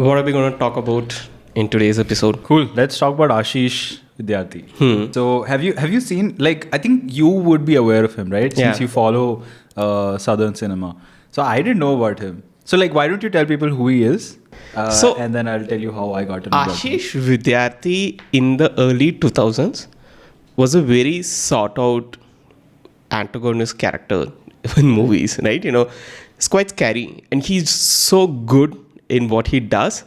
What are we going to talk about in today's episode? Cool. Let's talk about Ashish Vidyarthi. So have you seen, like, I think you would be aware of him, right? Since you follow Southern cinema. So I didn't know about him. So, like, why don't you tell people who he is? And then I'll tell you how I got to know about him. Ashish Vidyarthi in the early 2000s was a very sought out antagonist character in movies, right? You know, it's quite scary. And he's so good in what he does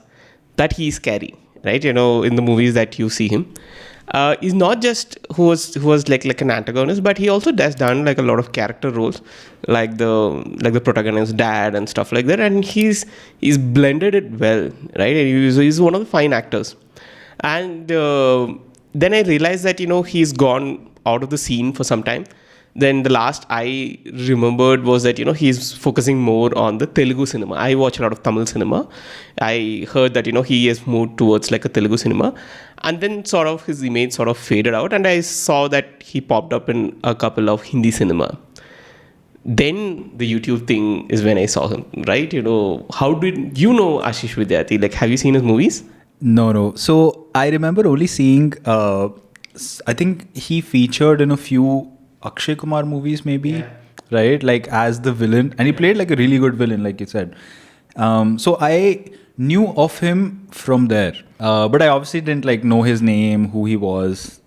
that he's scary, right? You know, in the movies that you see him. He's not just who was like an antagonist, but he also has done like a lot of character roles, like the protagonist's dad and stuff like that. And he's blended it well, right? And he's one of the fine actors. And then I realized that, you know, he's gone out of the scene for some time. Then the last I remembered was that, you know, he's focusing more on the Telugu cinema. I watch a lot of Tamil cinema. I heard that, you know, he has moved towards like a Telugu cinema. And then sort of his image sort of faded out. And I saw that he popped up in a couple of Hindi cinema. Then the YouTube thing is when I saw him, right? You know, how did you know Ashish Vidyarthi? Like, have you seen his movies? No. So I remember only seeing, I think he featured in a few Akshay Kumar movies maybe, right? Like as the villain. And he played like a really good villain, like you said. So I knew of him from there. But I obviously didn't like know his name, who he was.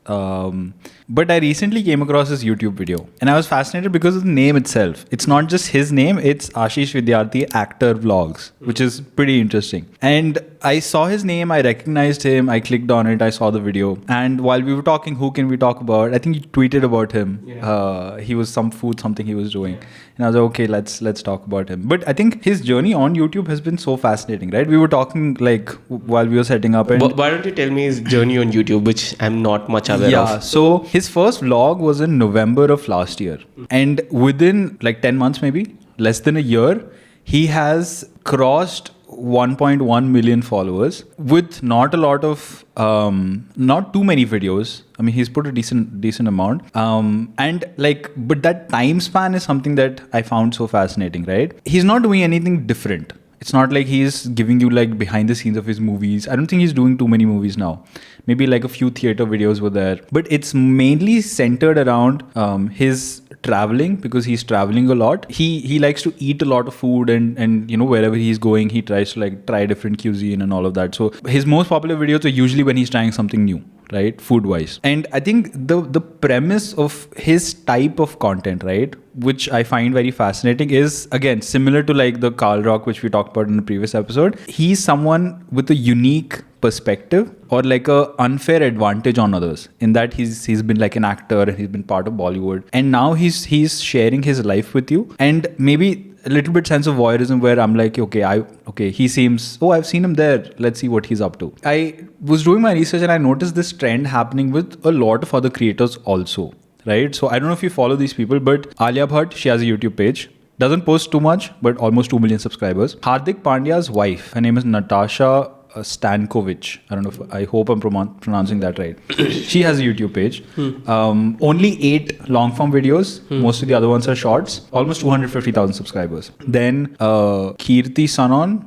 But I recently came across his YouTube video. And I was fascinated because of the name itself. It's not just his name, it's Ashish Vidyarthi Actor Vlogs, which is pretty interesting. And I saw his name, I recognized him, I clicked on it, I saw the video. And while we were talking, who can we talk about? I think you tweeted about him. Yeah. He was something he was doing. And I was like, okay, let's talk about him. But I think his journey on YouTube has been so fascinating, right? We were talking like while we were setting up. And why don't you tell me his journey on YouTube, which I'm not much aware of? Yeah, so his first vlog was in November of last year. And within like 10 months maybe, less than a year, he has crossed 1.1 million followers with not a lot of, not too many videos. I mean, he's put a decent amount. And like, but that time span is something that I found so fascinating, right? He's not doing anything different. It's not like he's giving you like behind the scenes of his movies. I don't think he's doing too many movies now. Maybe like a few theater videos were there. But it's mainly centered around his traveling, because he's traveling a lot. He likes to eat a lot of food, and you know, wherever he's going, he tries to like try different cuisine and all of that. So his most popular videos are usually when he's trying something new, right? Food wise. And I think the premise of his type of content, right, which I find very fascinating, is again similar to like the Carl Rock, which we talked about in the previous episode. He's someone with a unique perspective or like a unfair advantage on others, in that he's been like an actor and he's been part of Bollywood, and now he's sharing his life with you, and maybe a little bit sense of voyeurism where I'm like, okay, he seems, I've seen him there, let's see what he's up to. I was doing my research and I noticed this trend happening with a lot of other creators also, right? So I don't know if you follow these people, but Alia Bhatt, she has a YouTube page. Doesn't post too much, but almost 2 million subscribers. Hardik Pandya's wife, her name is Natasha Stankovic. I don't know I hope I'm pronouncing that right. She has a YouTube page. Only 8 long form videos. Most of the other ones are shorts. Almost 250,000 subscribers. Then Kirti Sanon.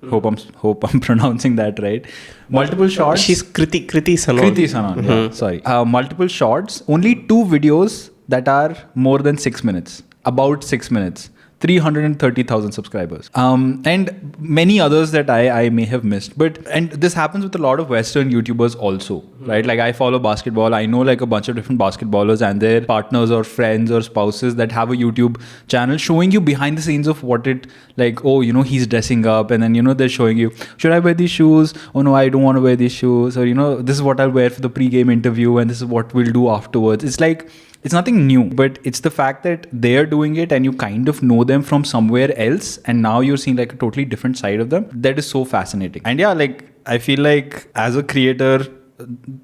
Hope I'm pronouncing that right. Multiple shorts. She's Kriti Sanon. Kriti Sanon. Yeah, sorry. Multiple shorts. Only 2 videos that are more than 6 minutes. About 6 minutes. 330,000 subscribers. And many others that I may have missed. And this happens with a lot of Western YouTubers also, right? Like I follow basketball. I know like a bunch of different basketballers and their partners or friends or spouses that have a YouTube channel showing you behind the scenes of what it like, oh, you know, he's dressing up, and then, you know, they're showing you, should I wear these shoes? Oh no, I don't want to wear these shoes. Or, you know, this is what I'll wear for the pre-game interview and this is what we'll do afterwards. It's like, it's nothing new, but it's the fact that they're doing it and you kind of know them from somewhere else, and now you're seeing like a totally different side of them. That is so fascinating. And yeah, like I feel like as a creator,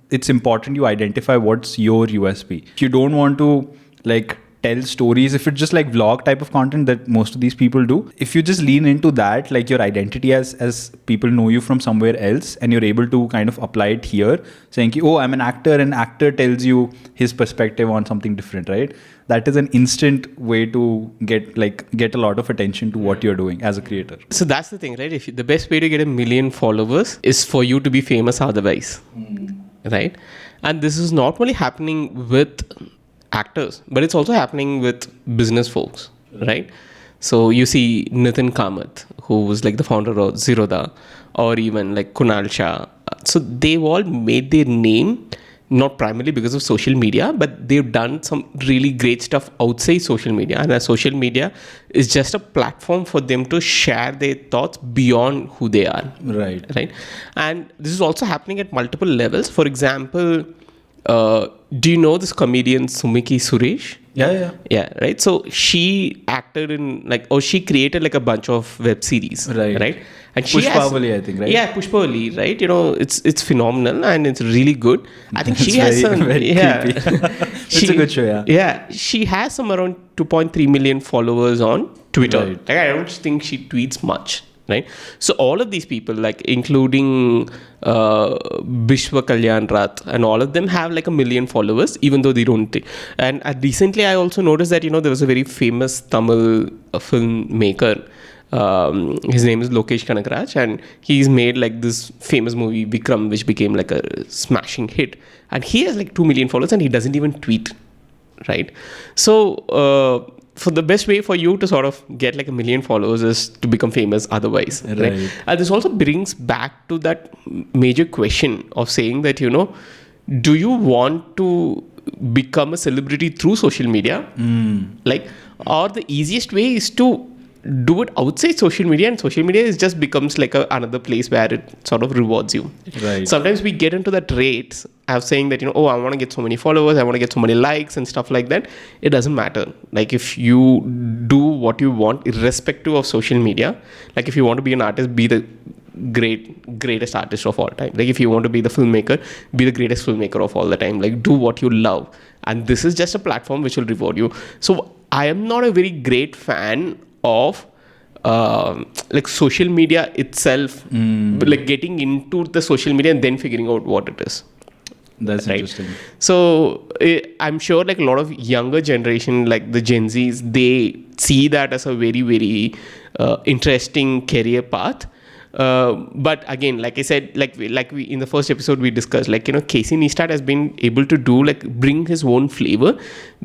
it's important you identify what's your USP. If you don't want to like tell stories, if it's just like vlog type of content that most of these people do, if you just lean into that, like your identity as people know you from somewhere else, and you're able to kind of apply it here, saying, oh, I'm an actor, and actor tells you his perspective on something different, right? That is an instant way to get a lot of attention to what you're doing as a creator. So that's the thing, right? The best way to get 1 million followers is for you to be famous otherwise, right? And this is not only happening with actors, but it's also happening with business folks, right? So you see Nitin Kamath, who was like the founder of Zerodha, or even like Kunal Shah. So they've all made their name not primarily because of social media, but they've done some really great stuff outside social media. And social media is just a platform for them to share their thoughts beyond who they are. Right. And this is also happening at multiple levels. For example, do you know this comedian Sumiki Suresh? Yeah, right. So she acted in she created like a bunch of web series, right? And she Pushpavali, I think, right? Yeah, Pushpavali, right? It's phenomenal and it's really good. I think she has very creepy. It's a good show, yeah. Yeah, she has some around 2.3 million followers on Twitter. Right. I don't think she tweets much. Right, so all of these people, including Bishwa Kalyan Rath, and all of them have 1 million followers, even though they don't. And recently, I also noticed that there was a very famous Tamil filmmaker. His name is Lokesh Kanagaraj, and he's made this famous movie Vikram, which became a smashing hit. And he has 2 million followers, and he doesn't even tweet. Right, so. For the best way for you to sort of get 1 million followers is to become famous otherwise. Right? And this also brings back to that major question of saying that, do you want to become a celebrity through social media? Or the easiest way is to do it outside social media, and social media just becomes another place where it sort of rewards you. Right. Sometimes we get into that rate of saying that, I want to get so many followers, I want to get so many likes and stuff like that. It doesn't matter. If you do what you want, irrespective of social media, if you want to be an artist, be the greatest artist of all time. If you want to be the filmmaker, be the greatest filmmaker of all the time. Do what you love. And this is just a platform which will reward you. So I am not a very great fan of social media itself, getting into the social media and then figuring out what it is. That's right. Interesting. So I'm sure a lot of younger generation, the Gen Zs, they see that as a very, very interesting career path. But again, like I said, we in the first episode we discussed, Casey Neistat has been able to do bring his own flavor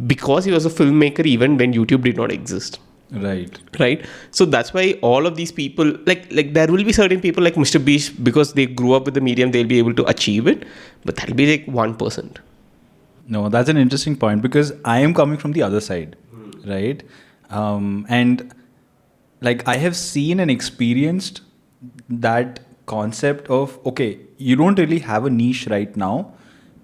because he was a filmmaker even when YouTube did not exist. Right. So that's why all of these people, there will be certain people like Mr. Beast, because they grew up with the medium, they'll be able to achieve it, but that'll be 1%. No, that's an interesting point, because I am coming from the other side, right? And I have seen and experienced that concept of, okay, you don't really have a niche right now,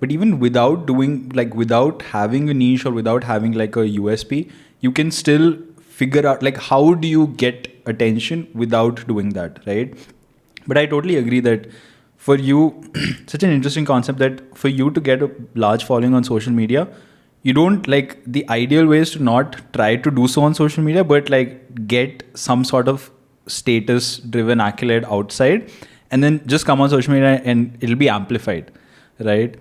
but even without doing, without having a niche or without having a USP, you can still figure out how do you get attention without doing that, right? But I totally agree that for you, such an interesting concept that for you to get a large following on social media, you don't the ideal way is to not try to do so on social media, but get some sort of status driven accolade outside and then just come on social media and it'll be amplified, right?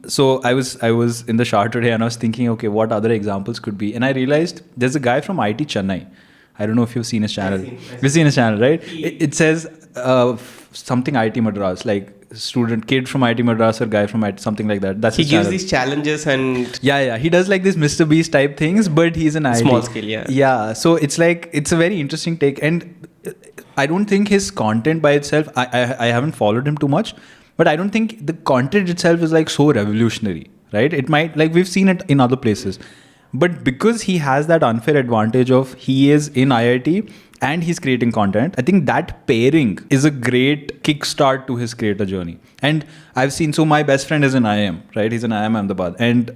So I was in the shower today and I was thinking, okay, what other examples could be? And I realized there's a guy from IT Chennai. I don't know if you've seen his channel. You've seen his channel, right? It says something IT Madras, kid from IT Madras or guy from IT, something like that. That's he gives these challenges and... Yeah. He does this Mr. Beast type things, but he's an IT. Small scale, yeah. Yeah. So it's it's a very interesting take. And I don't think his content by itself, I haven't followed him too much, but I don't think the content itself is so revolutionary, right? It might, we've seen it in other places. But because he has that unfair advantage of he is in IIT and he's creating content, I think that pairing is a great kickstart to his creator journey. And I've seen, so my best friend is in IIM, right? He's in IIM Ahmedabad. And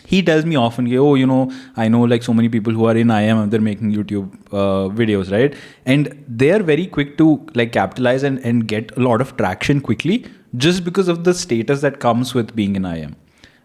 he tells me often, I know so many people who are in IIM, they're making YouTube videos, right? And they are very quick to capitalize and get a lot of traction quickly just because of the status that comes with being in IIM,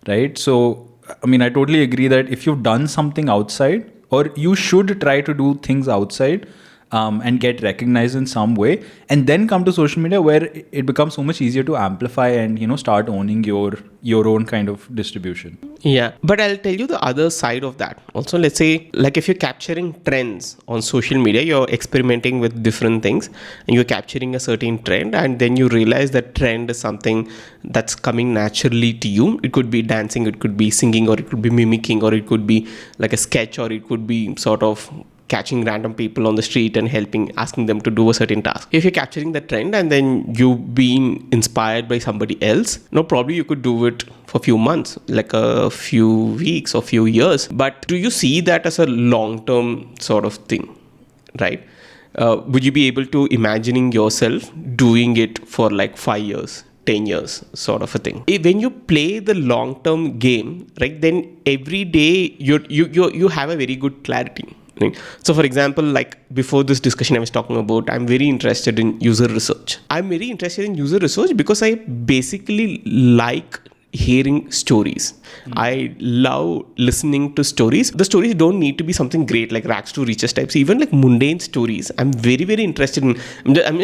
right? So I mean, I totally agree that if you've done something outside, or you should try to do things outside, and get recognized in some way, and then come to social media where it becomes so much easier to amplify and, you know, start owning your own kind of distribution. Yeah, but I'll tell you the other side of that. Also, let's say, like, if you're capturing trends on social media, you're experimenting with different things and you're capturing a certain trend, and then you realize that trend is something that's coming naturally to you. It could be dancing, it could be singing, or it could be mimicking, or it could be like a sketch, or it could be sort of catching random people on the street and asking them to do a certain task. If you're capturing the trend and then you've been inspired by somebody else, no, probably you could do it for a few months, like a few weeks or few years. But do you see that as a long-term sort of thing, right? Would you be able to imagining yourself doing it for like 5 years? 10 years sort of a thing. When you play the long-term game, right, then every day you have a very good clarity. Right? So for example, like before this discussion I was talking about, I'm very interested in user research. I'm very interested in user research because I basically like hearing stories. I love listening to stories. The stories don't need to be something great like rags to riches types, even like mundane stories. I'm very, very interested in.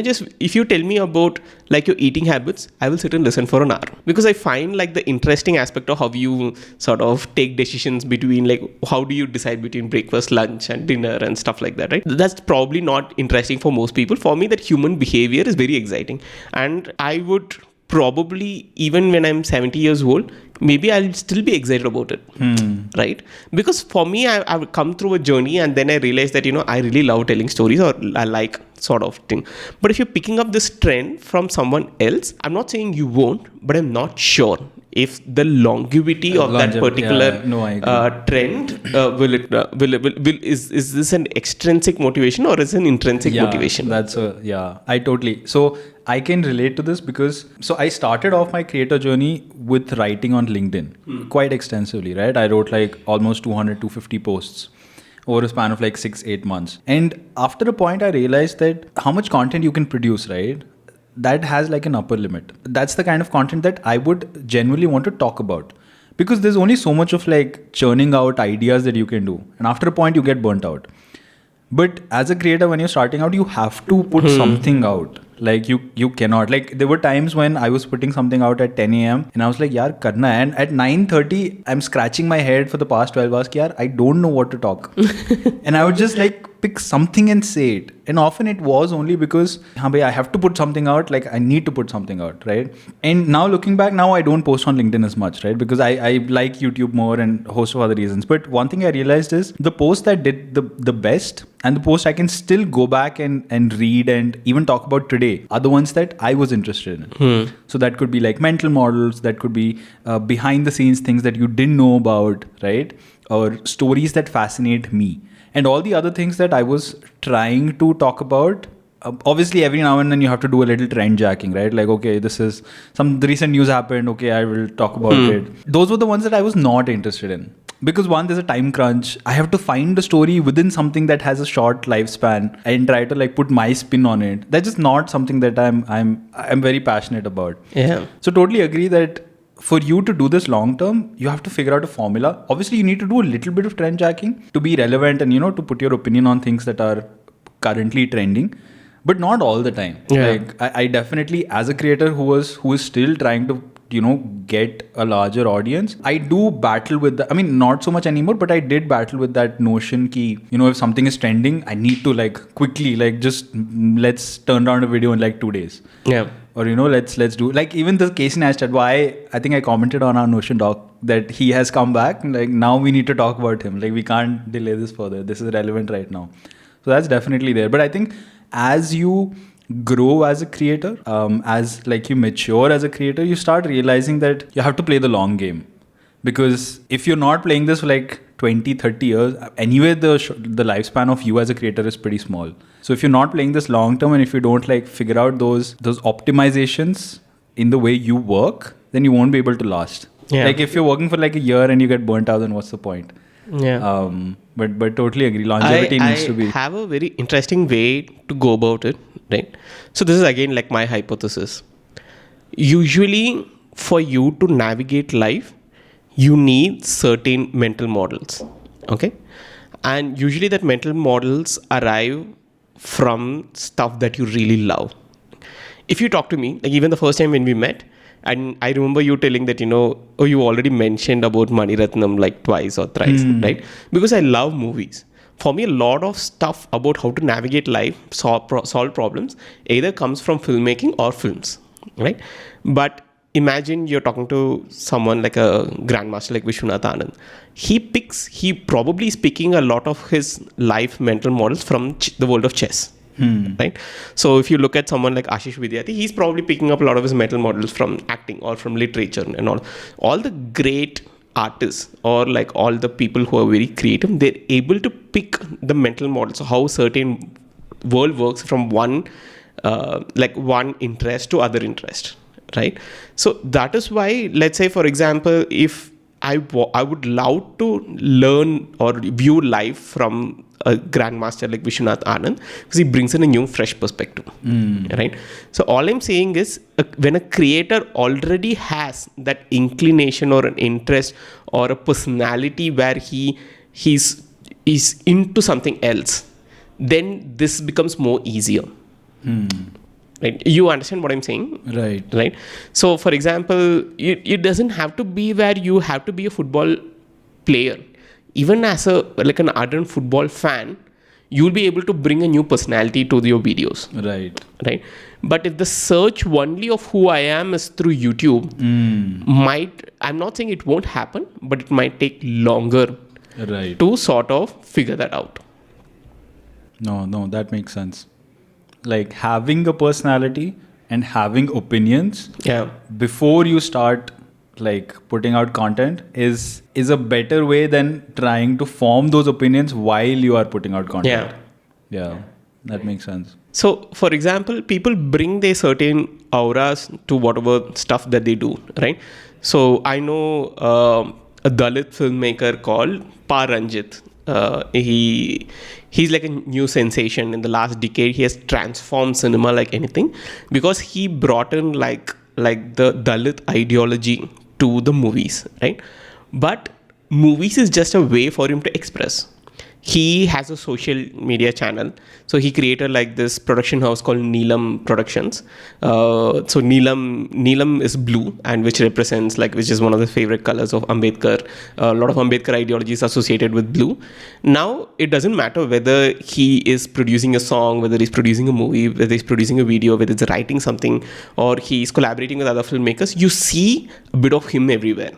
Just if you tell me about like your eating habits, I will sit and listen for an hour, because I find like the interesting aspect of how you sort of take decisions between, like, how do you decide between breakfast, lunch and dinner and stuff like that, right? That's probably not interesting for most people. For me, that human behavior is very exciting, and I would probably, even when I'm 70 years old, maybe I'll still be excited about it, right? Because for me, I've come through a journey, and then I realized that, you know, I really love telling stories, or I like sort of thing. But if you're picking up this trend from someone else, I'm not saying you won't, but I'm not sure if the longevity of that particular trend is this an extrinsic motivation or is an intrinsic motivation? I totally. So I can relate to this because I started off my creator journey with writing on LinkedIn quite extensively, right? I wrote like almost 250 posts over a span of like 6-8 months. And after a point, I realized that how much content you can produce, right? That has like an upper limit. That's the kind of content that I would genuinely want to talk about, because there's only so much of like churning out ideas that you can do. And after a point, you get burnt out. But as a creator, when you're starting out, you have to put something out. Like you cannot, like there were times when I was putting something out at 10 a.m. and I was like, yaar, karna hai. And at 9:30, I'm scratching my head for the past 12 hours. Yaar, I don't know what to talk. And I would just like pick something and say it. And often it was only because I have to put something out, like I need to put something out, right? And now looking back, now I don't post on LinkedIn as much, right? Because I like YouTube more and a host of other reasons. But one thing I realized is the post that did the best, and the post I can still go back and read and even talk about today, are the ones that I was interested in. So that could be like mental models, that could be behind the scenes things that you didn't know about, right? Or stories that fascinate me. And all the other things that I was trying to talk about, obviously every now and then you have to do a little trend jacking, right? Like, okay, this is some recent news happened, okay, I will talk about it. Those were the ones that I was not interested in. Because one, there's a time crunch. I have to find a story within something that has a short lifespan and try to like put my spin on it. That's just not something that I'm very passionate about. Yeah. So totally agree that for you to do this long term, you have to figure out a formula. Obviously, you need to do a little bit of trend jacking to be relevant and, you know, to put your opinion on things that are currently trending, but not all the time. Yeah. Like I definitely, as a creator who is still trying to, you know, get a larger audience, I do battle with that. I mean, not so much anymore, but I did battle with that notion ki, you know, if something is trending, I need to like quickly, like just let's turn around a video in like 2 days. Yeah. Or, you know, let's do, like even the Casey Neistat, why I think I commented on our Notion doc that he has come back. Like now we need to talk about him. Like we can't delay this further. This is relevant right now. So that's definitely there. But I think as you grow as a creator, as like you mature as a creator, you start realizing that you have to play the long game. Because if you're not playing this for like 20, 30 years, anyway, the lifespan of you as a creator is pretty small. So if you're not playing this long term, and if you don't like figure out those optimizations in the way you work, then you won't be able to last. Yeah. Like if you're working for like a year and you get burnt out, then what's the point? Yeah. But totally agree. Longevity needs to be. I have a very interesting way to go about it, right? So this is again like my hypothesis. Usually for you to navigate life, you need certain mental models. Okay. And usually that mental models arrive from stuff that you really love. If you talk to me, like even the first time when we met, and I remember you telling that, oh, you already mentioned about Mani Ratnam like twice or thrice, right? Because I love movies. For me, a lot of stuff about how to navigate life, solve problems, either comes from filmmaking or films, right? But imagine you're talking to someone like a grandmaster like Vishwanath Anand. He probably is picking a lot of his life mental models from the world of chess. Right. So if you look at someone like Ashish Vidyarthi, he's probably picking up a lot of his mental models from acting or from literature and all the great artists or like all the people who are very creative. They're able to pick the mental models, how certain world works from one interest to other interest, right? So that is why, let's say for example, if I would love to learn or view life from a grandmaster like Vishwanath Anand, because he brings in a new fresh perspective, right? So all I'm saying is, when a creator already has that inclination or an interest or a personality where he's into something else, then this becomes more easier. Right? You understand what I'm saying? Right. So, for example, it doesn't have to be where you have to be a football player. Even as an ardent football fan, you'll be able to bring a new personality to your videos. Right. But if the search only of who I am is through YouTube, I'm not saying it won't happen, but it might take longer to sort of figure that out. No, that makes sense. Like having a personality and having opinions before you start like putting out content is a better way than trying to form those opinions while you are putting out content. Yeah, that makes sense. So, for example, people bring their certain auras to whatever stuff that they do, right? So, I know a Dalit filmmaker called Paranjit. He's like a new sensation in the last decade. He has transformed cinema like anything because he brought in like the Dalit ideology to the movies, right? But movies is just a way for him to express. He has a social media channel. So he created like this production house called Neelam Productions. So Neelam is blue, and which represents which is one of the favorite colors of Ambedkar. A lot of Ambedkar ideologies associated with blue. Now, it doesn't matter whether he is producing a song, whether he's producing a movie, whether he's producing a video, whether he's writing something, or he's collaborating with other filmmakers. You see a bit of him everywhere.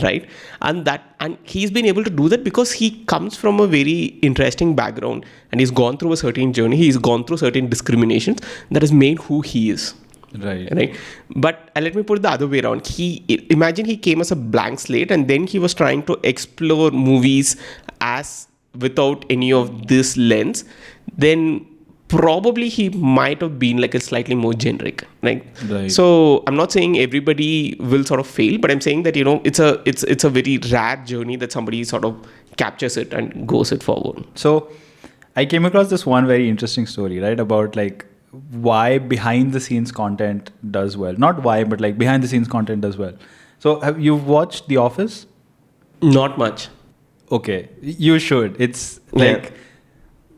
Right, and he's been able to do that because he comes from a very interesting background and he's gone through a certain journey. He's gone through certain discriminations that has made who he is. Right. But let me put it the other way around. Imagine he came as a blank slate and then he was trying to explore movies as without any of this lens. Then probably he might have been like a slightly more generic, right? So I'm not saying everybody will sort of fail, but I'm saying that it's a very rare journey that somebody sort of captures it and goes it forward. So I came across this one very interesting story, right, about like why behind the scenes content does well. Not why, but like behind the scenes content does well. So have you watched The Office? Not much. Okay, you should. It's like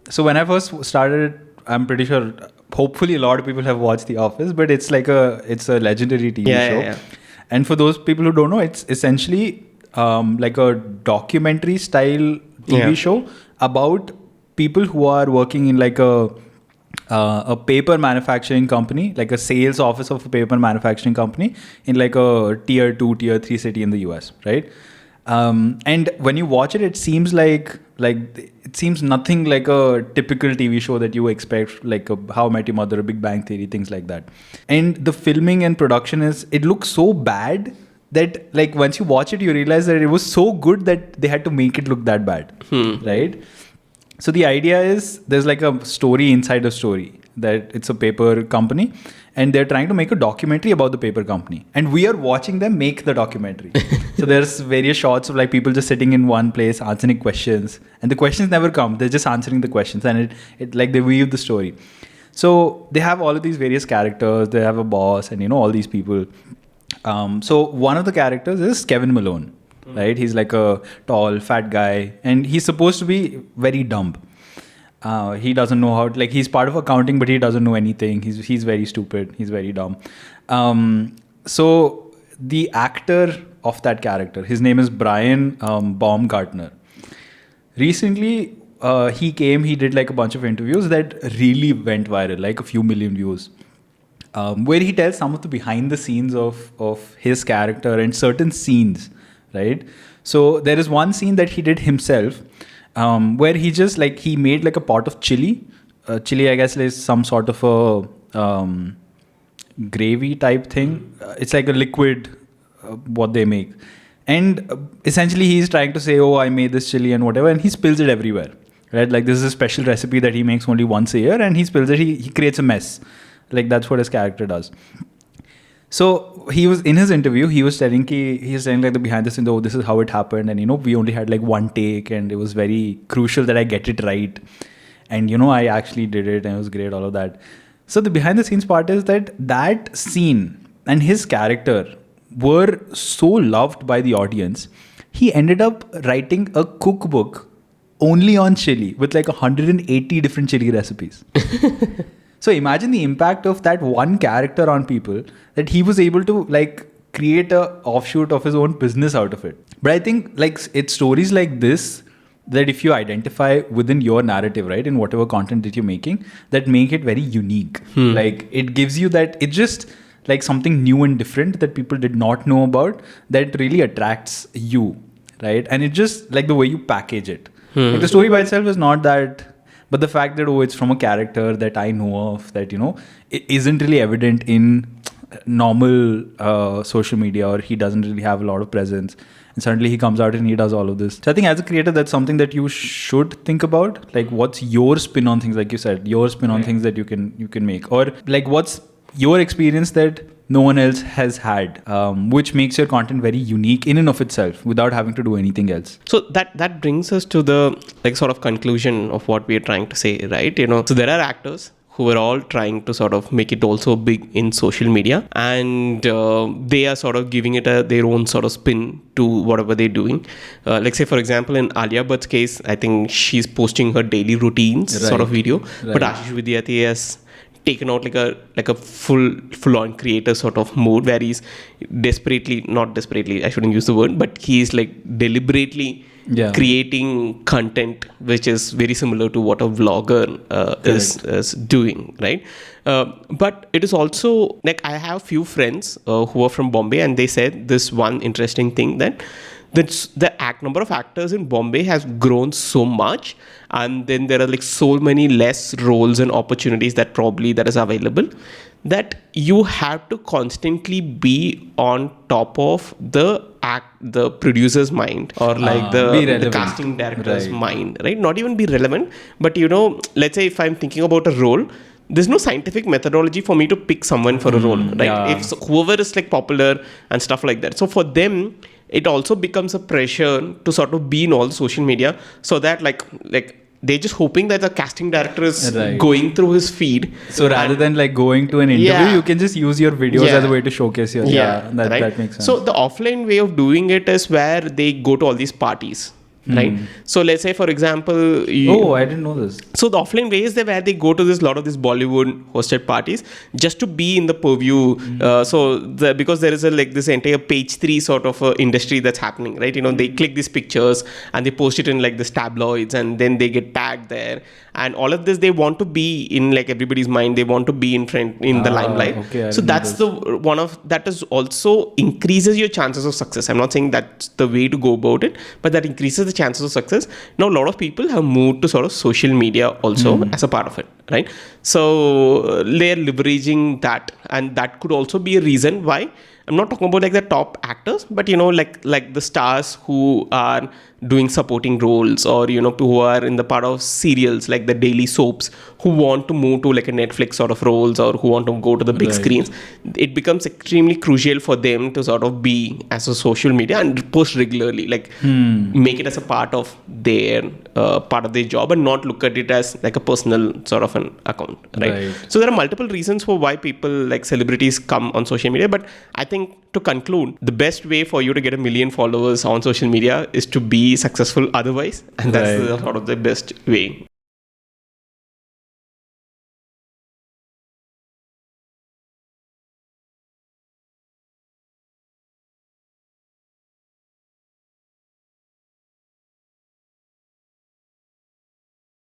so when I first started, I'm pretty sure, hopefully a lot of people have watched The Office, but it's a legendary TV show. Yeah. And for those people who don't know, it's essentially like a documentary style TV show about people who are working in like a paper manufacturing company, like a sales office of a paper manufacturing company in like a tier 2, tier 3 city in the US, right? And when you watch it, it seems it seems nothing like a typical TV show that you expect, like How I Met Your Mother, a Big Bang Theory, things like that. And the filming and production it looks so bad that like once you watch it, you realize that it was so good that they had to make it look that bad, right? So the idea is there's like a story inside a story, that it's a paper company and they're trying to make a documentary about the paper company. And we are watching them make the documentary. So there's various shots of like people just sitting in one place answering questions. And the questions never come. They're just answering the questions. And it like they weave the story. So they have all of these various characters. They have a boss and all these people. So one of the characters is Kevin Malone, right? He's like a tall, fat guy, and he's supposed to be very dumb. He doesn't know how. Like he's part of accounting, but he doesn't know anything. He's very stupid. He's very dumb. So the actor of that character, his name is Brian Baumgartner. Recently, he did like a bunch of interviews that really went viral, like a few million views. Where he tells some of the behind the scenes of his character and certain scenes, right? So there is one scene that he did himself, where he just like he made like a pot of chili. Chili, I guess, is some sort of a gravy type thing. It's like a liquid, what they make. And essentially he's trying to say, oh, I made this chili and whatever, and he spills it everywhere, right? Like this is a special recipe that he makes only once a year, and he spills it, he creates a mess. Like that's what his character does. So he was in his interview, he was telling like the behind the scenes, oh, this is how it happened, and we only had like one take, and it was very crucial that I get it right, and I actually did it, and it was great, all of that. So the behind the scenes part is that scene and his character were so loved by the audience, he ended up writing a cookbook only on chili with like 180 different chili recipes. So imagine the impact of that one character on people, that he was able to like create a offshoot of his own business out of it. But I think like it's stories like this that if you identify within your narrative, right, in whatever content that you're making, that make it very unique. Like it gives you that, it's just like something new and different that people did not know about, that really attracts you, right? And it just like the way you package it. Like the story by itself is not that, but the fact that, oh, it's from a character that I know of, that, it isn't really evident in normal social media, or he doesn't really have a lot of presence. And suddenly he comes out and he does all of this. So I think as a creator, that's something that you should think about. Like, what's your spin on things, like you said, your spin on things that you can make, or like what's your experience that no one else has had, which makes your content very unique in and of itself without having to do anything else. So that brings us to the like sort of conclusion of what we are trying to say, right? So there are actors who are all trying to sort of make it also big in social media, and they are sort of giving it their own sort of spin to whatever they're doing. Like say for example, in Alia Bhatt's case, I think she's posting her daily routines sort of video, but Ashish Vidyarthi has taken out like a full on creator sort of mode, where he's not desperately, I shouldn't use the word, but he's like deliberately creating content which is very similar to what a vlogger is doing, right? But it is also like, I have few friends who are from Bombay, and they said this one interesting thing, that the number of actors in Bombay has grown so much, and then there are like so many less roles and opportunities that is available, that you have to constantly be on top of the producer's mind, or like the casting director's mind, right? Not even be relevant, but let's say if I'm thinking about a role, there's no scientific methodology for me to pick someone for a role, right? If whoever is like popular and stuff like that. So for them, it also becomes a pressure to sort of be in all social media, so that like they're just hoping that the casting director is going through his feed. So rather than like going to an interview, you can just use your videos as a way to showcase your that makes sense. So the offline way of doing it is where they go to all these parties. Right. So let's say, for example, I didn't know this. So the offline way is where they go to lot of these Bollywood hosted parties just to be in the purview. Because there is this entire page 3 sort of industry that's happening, right? They click these pictures and they post it in like this tabloids, and then they get tagged there. And all of this, they want to be in like everybody's mind. They want to be in the limelight. Okay, so that's that is also increases your chances of success. I'm not saying that's the way to go about it, but that increases the chances of success. Now, a lot of people have moved to sort of social media also as a part of it, right? So they're leveraging that, and that could also be a reason why. I'm not talking about like the top actors, but like the stars who are doing supporting roles, or who are in the part of serials like the daily soaps, who want to move to like a Netflix sort of roles, or who want to go to the big screens. It becomes extremely crucial for them to sort of be as a social media and post regularly, like make it as a part of their job, and not look at it as like a personal sort of an account, right? So there are multiple reasons for why people like celebrities come on social media, but I think think to conclude, the best way for you to get 1 million followers on social media is to be successful otherwise. And that's Right. sort of the best way.